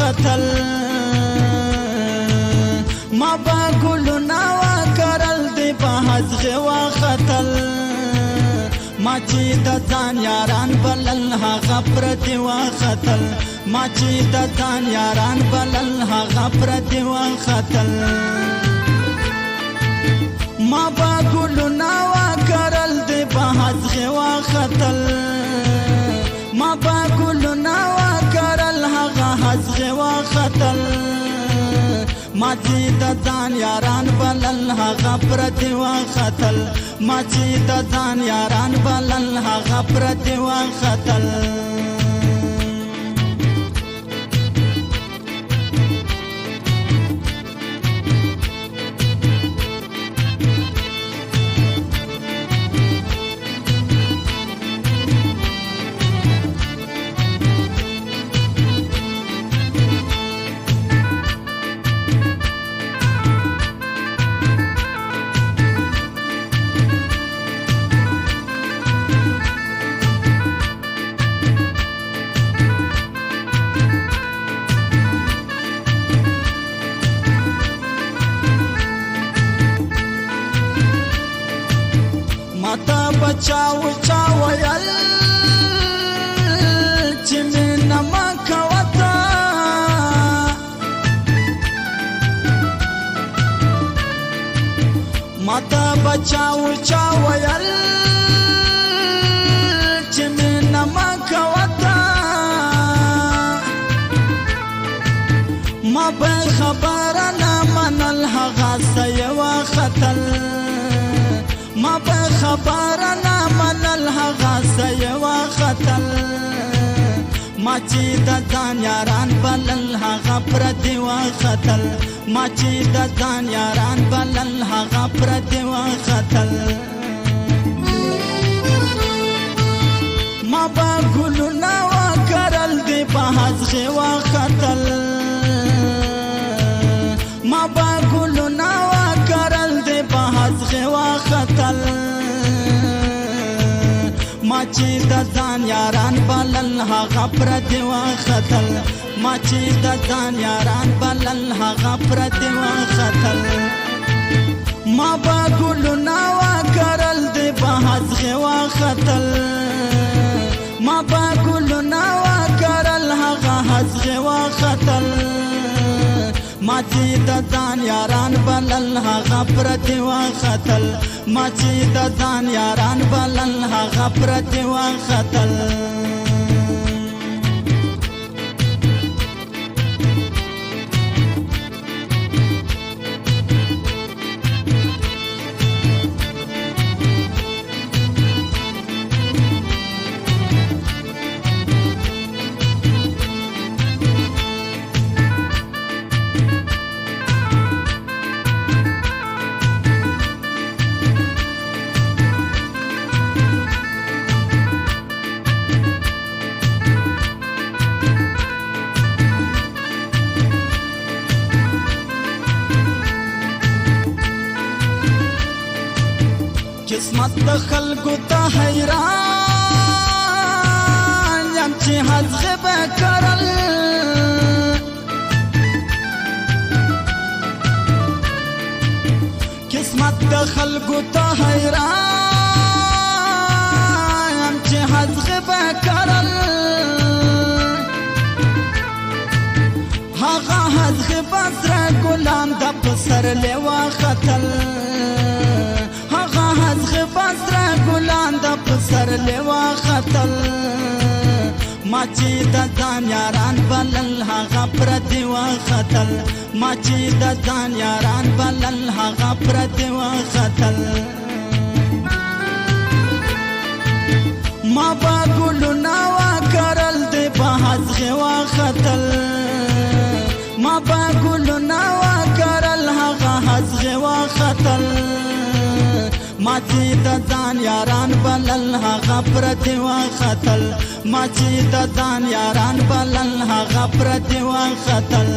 خطل ما با ګلونه وکرل دی په هزغې وختل ما چې د ځان یاران بلل هغه پرتې وختل ما چې د ځان یاران بلل هغه پرتې وختل ما با ګلونه وکرل دی په هزغې وختل ما با ګلونه وکرل هغه هزغې وختل ما چې د ځان یاران بلل هغه پرتې وختل ما چې د ځان یاران بلل هغه پرتې وختل ماتا بچاو چاویل چې مینه ما کوته ماتا بچاو چاویل چې مینه ما کوته ما به خبره نه منل هغه څه یې وختل ما به خبره نه منل هغه څه یې وختل ما چې د ځان یاران بلل هغه پرتې وختل ما چې د ځان یاران بلل هغه پرتې وختل ما به ګلونه وکرل دی په هزغې وختل ما به ګلونه وکرل دی په هزغې وختل ما چې د ځان یاران بلل هغه پرتې وختل ما چې د ځان یاران بلل هغه پرتې وختل ما به ګلونه وکرل دی په هزغې وختل ما به ګلونه وکرل هغه هزغې وختل ما چې د ځان یاران بلل هغه پرتې وختل ما چې د ځان یاران بلل هغه پرتې وختل قسمت د خلکو ته حیران یم چې هزغې به کرل قسمت د خلکو ته حیران یم چې هزغې به کرل هغه هزغې به سره ګلان د پسرلې وختل هزغې بسره ګلان د پسرلې وختل ما چې د ځان یاران بلل هغه پرتې وختل ما چې د ځان یاران بلل هغه پرتې وختل ما به ګلونه وکرل دی په هزغې وختل ما به ګلونه وکرل هغه هزغې وختل ما چې د ځان یاران بلل هغه پرتې وختل ما چې د ځان یاران بلل هغه پرتې وختل